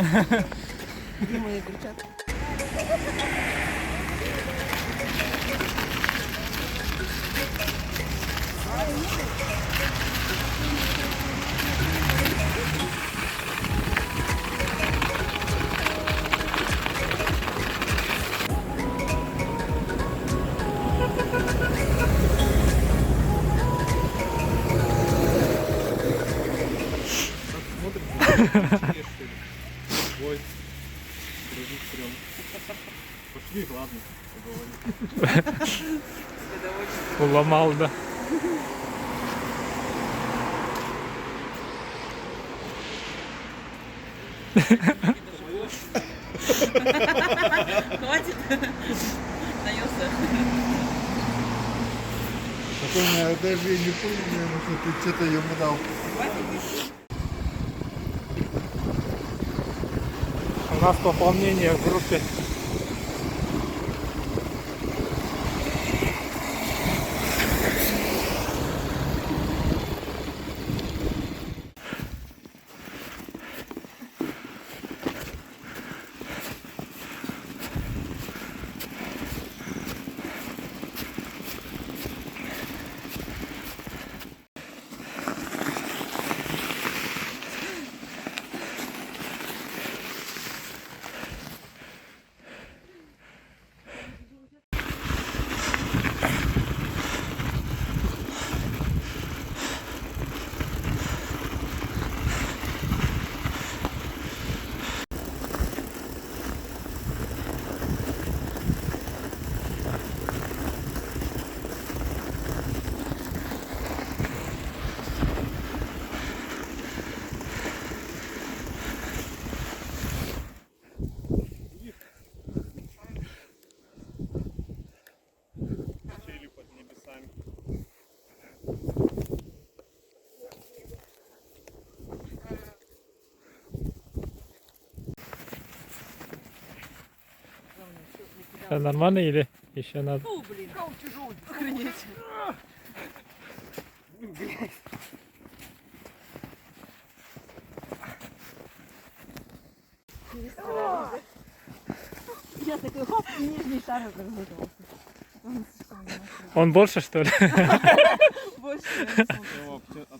Где мои перчатки? Ой, пошли, ладно, поговорим. Уломал, да. Хватит. Наелся. Потом я даже и не понял, наверное, что ты что-то ему дал. У нас пополнение в группе. Чили под небесами. Все нормально или еще надо? Фу, блин, кау тяжелый, охренеть. Я такой, хоп, и нижний шар размотался. Он больше, что ли? Больше. А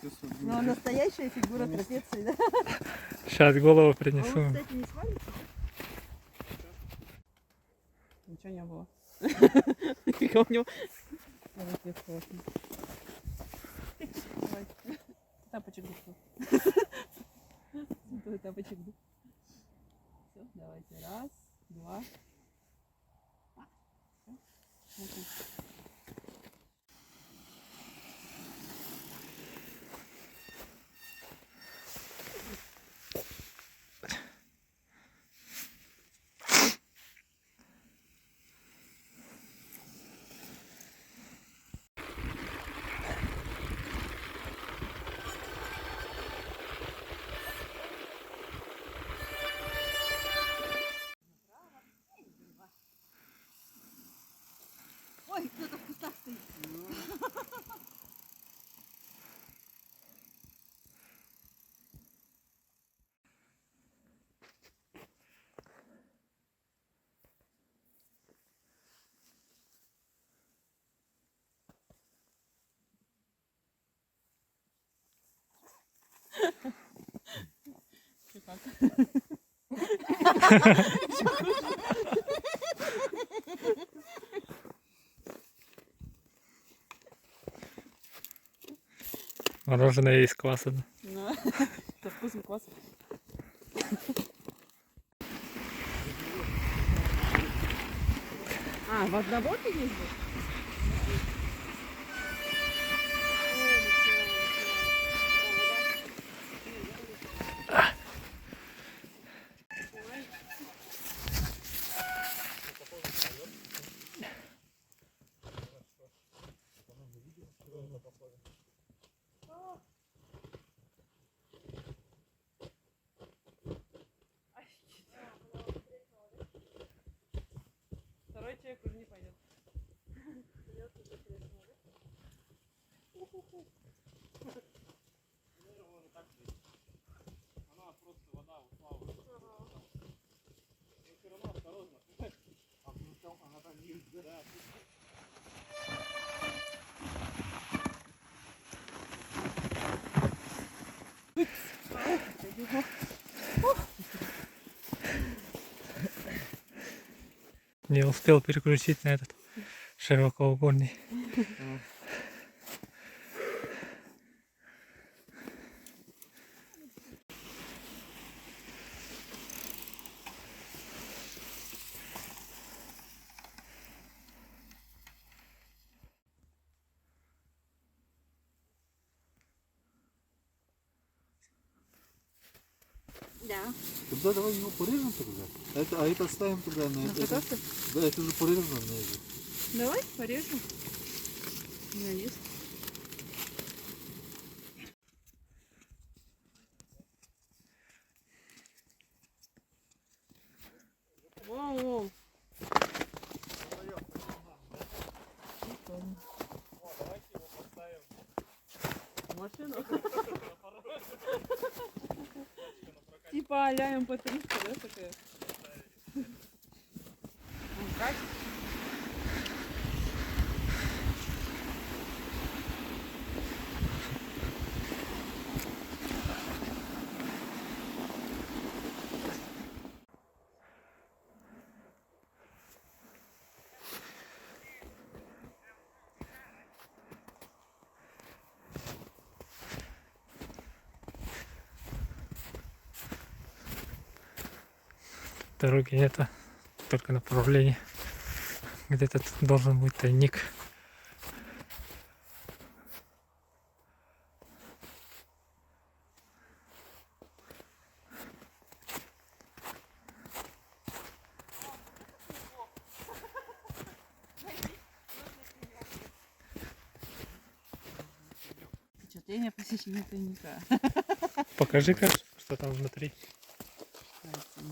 ты судья. Но настоящая фигура трапеции, да? Сейчас голову А он, принесу. кстати, не свалится? Ничего не было. Фига у него. Давай. Тапочек душу. Тапочек душу. Все, давайте. Раз, два. Ой, кто-то в кустах стоит. Чё как? Мороженое из кваса. Да. Ну, это вкусный квас. А, в однобоке есть? Второй человек уже не пойдет. Она просто вода упала. Не успел переключить на этот широкоугольный. Да. Тогда давай его порежем тогда. А это оставим туда. На картошку? Да, это уже порезано на это. Давай, порежем. У меня есть. Воу-воу. Машину? Типа а-ля МП3, да, такая? Кать? Дороги нету, только направление. Где-то тут должен быть тайник. Впечатление посещения тайника. Покажи-ка, что там внутри.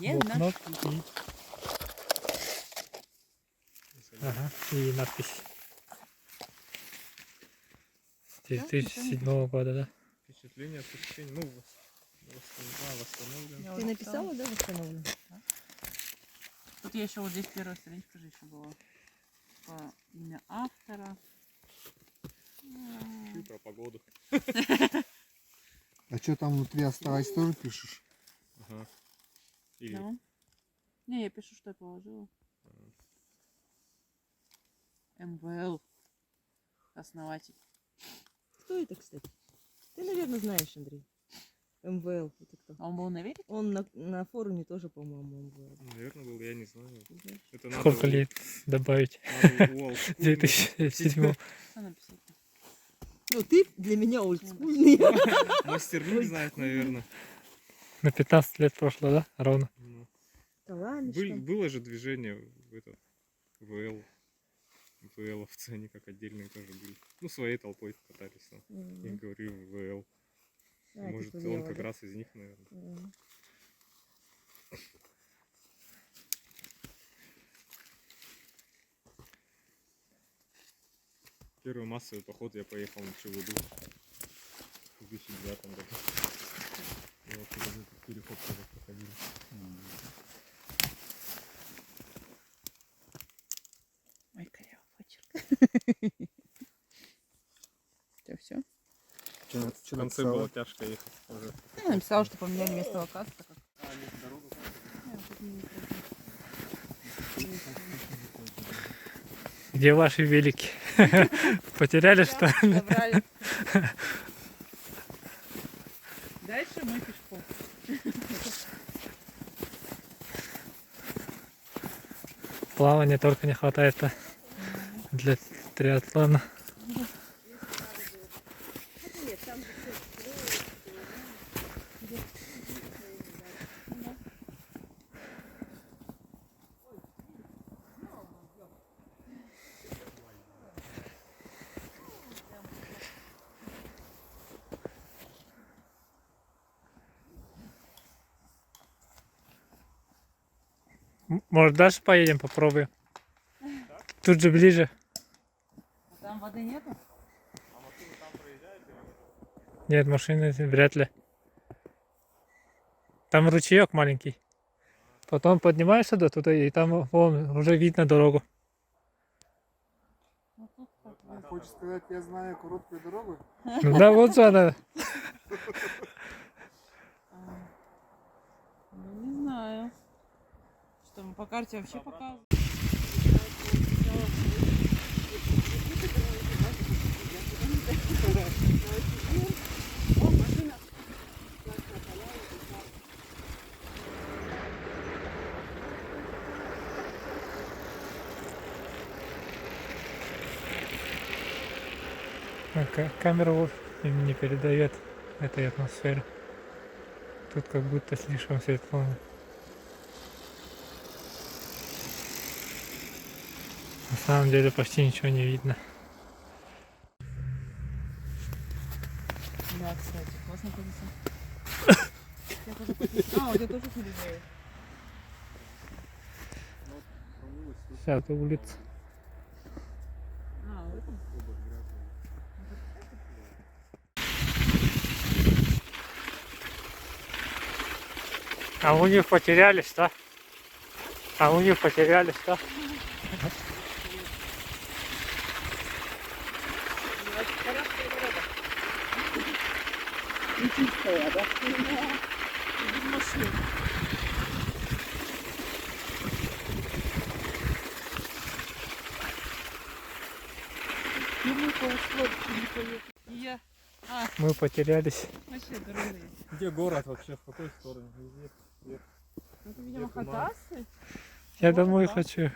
Не Блокнот нашли. и... Ага, и надпись. 2007 года, да? Впечатление, ощущение, ну, восстановлен. Ты написала, да, восстановлено? Да. Тут я еще вот здесь первая страничка же еще была. По имя автора. И про погоду. А что там внутри осталось, тоже пишешь? Ага. Или Да. Не, я пишу, что я положила. МВЛ. Основатель. Кто это, кстати? Ты, наверное, знаешь, Андрей. МВЛ. Это кто? А он был на вере? Он на форуме тоже, по-моему, МВЛ. наверное, был, я не знаю. Ты знаешь? Это Сколько лет добавить? Надо у олдскульных. 2007. Что написать? Ну, ты для меня олдскульный. Мастерник знает, наверное. На 15 лет прошло, да? Ровно. Ну, Талант, Было же движение в этот ВЛ. ВЛовцы, они как отдельные тоже были. Ну, своей толпой катались. Я говорю, ВЛ. Может, он как раз из них, наверное. Первый массовый поход я поехал на Чевуду в 2009 году. И вот через этот переход тоже проходили. Ой, коряво, почерк. Это все? В конце было тяжко ехать. Уже. Я написала, что поменяли место локации. Где ваши велики? Потеряли, что ли? Забрали. Дальше мы пешком. Плавания только не хватает для триатлона. Может, дальше поедем, попробуем? Тут же ближе. А там воды нету? Нет, машины вряд ли. Там ручеек маленький. Потом поднимаешься до туда, и там вон, уже видно дорогу. хочешь сказать, я знаю короткую дорогу? Ну да, вот же она. Ну, не знаю. Что мы по карте вообще показываем? Камера вот не передает этой атмосферы. Тут как будто слишком светло. На самом деле почти ничего не видно. Да, кстати, классно позиция. Я тоже позиция. А, у тебя тоже передает. Сейчас улица. А, в этом? А у них потерялись, да? А у них потерялись, да? Чистая, да? Без машин. Я... А, Мы потерялись. вообще дорогие. Где город вообще? В какой стороне? Везде. Это, видимо, Хатасы. Я Вот домой так. хочу.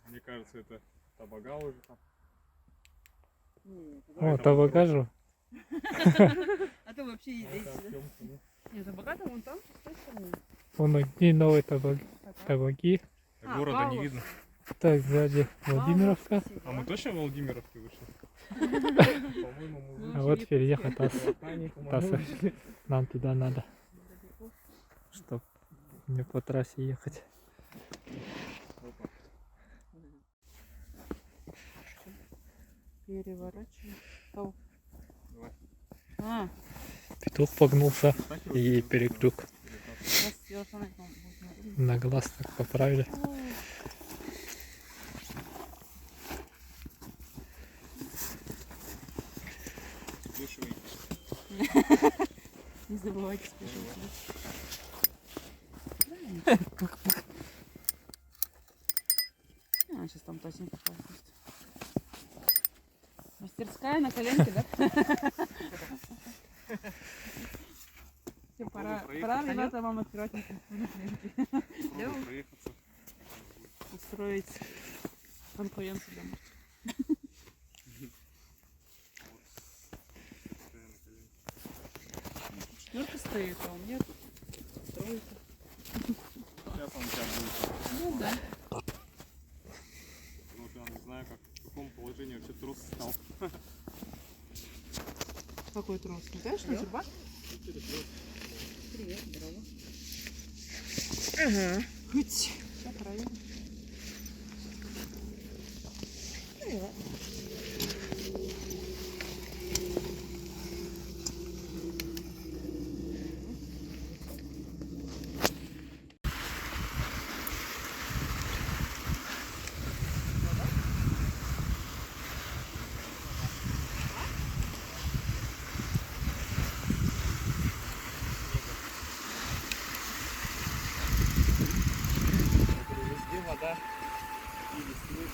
Мне кажется, это Табага уже там. Нет, О, табагажу. а то вообще едете, да? Нет, Табага вон там, с той стороны. Вон одни новые табаги. А, Города не Павлов. видно. Так, сзади Владимировка. А мы точно в Владимировке вышли? По-моему, мы Ну, А вот впереди Череповце. Хатас. Хатасы. Нам туда надо, чтоб не по трассе ехать. Переворачиваем. Ау. Давай. А, Петух погнулся и переглюк. сейчас я фонарик вам будет. На глаз так поправили. Спешивай. Не забывайте спешить. А, сейчас там точненько попустит. Мастерская на коленке, да? Всё, пора, ребята, вам открывать на коленке. Попробуй проехаться. Устроить конкуренцию для мужчин. Четвёрка стоит, а у меня тут строится. Сейчас он у тебя будет. Ну да. Вот я не знаю, как, в каком положении вообще трос стал. Какой трос? Не знаешь, что тюрба? Привет, здорово. Ага. Хоть. Все правильно. Привет. Везде вода. Или снег.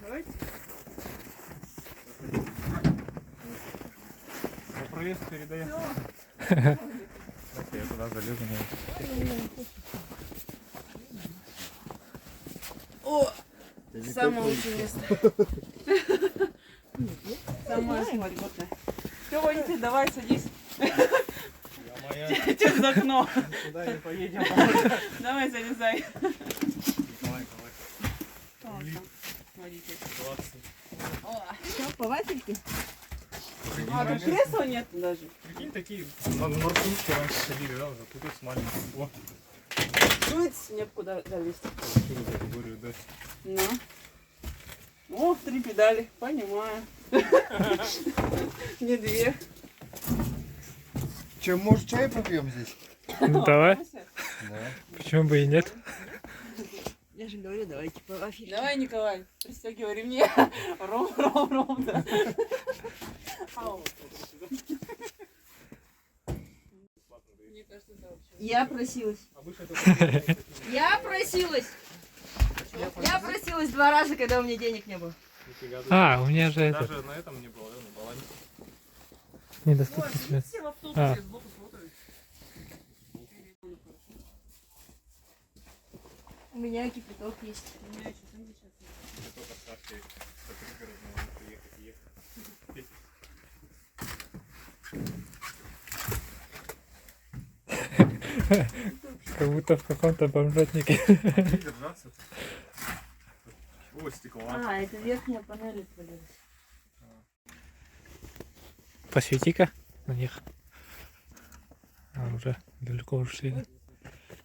Давайте. За проезд передаем. Я туда залезу. О! Самое лучшее место. Самое свободное. Все, Ванька, давай садись. Я моя. Через окно. Куда не поедем. Давай залезай. Давай. Кто у нас там водитель? вафельки? А, тут кресла нет даже. Прикинь, такие на маршрутке раньше ходили, да, уже тут с маленьким. О, Чуть мне куда довести. отсюда категорию, да. Ну. О, 3 педали, понимаю. Не 2. Че, может, чай попьем здесь? Ну, давай, Да. почему бы и нет? Я же говорю, давайте по вафельке. Давай, Николай, пристегивай ремни. Ром, да. Ау. Мне кажется, это вообще... Я просилась. Обычно это Я просилась. Я просилась 2 раза, когда у меня денег не было. нифига. А, у меня же это Даже на этом не было, да, на балансе. недоступно свет. Все в автобусе А. сбоку смотрят. У меня кипяток есть. У меня еще там сейчас. Я только с Сашей по пригородному приехать и ехать. Как будто в каком-то бомжатнике. Не держаться. Ой, стекло. А, это верхняя панель отвалилась. Посвети-ка на них. А, уже далеко ушли. Да?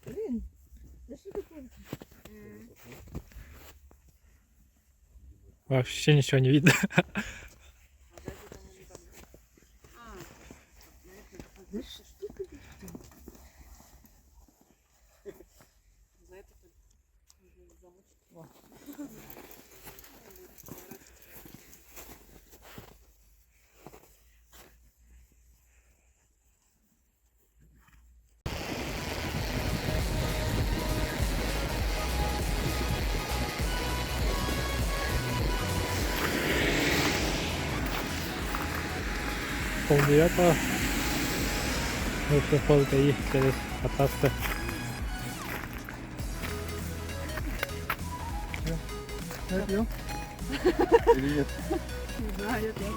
Блин, да что такое? Вообще ничего не видно. Да что ты? За это замочить. Полдевятого. Еще полгода через кататься. Или нет? Не знаю, я тоже.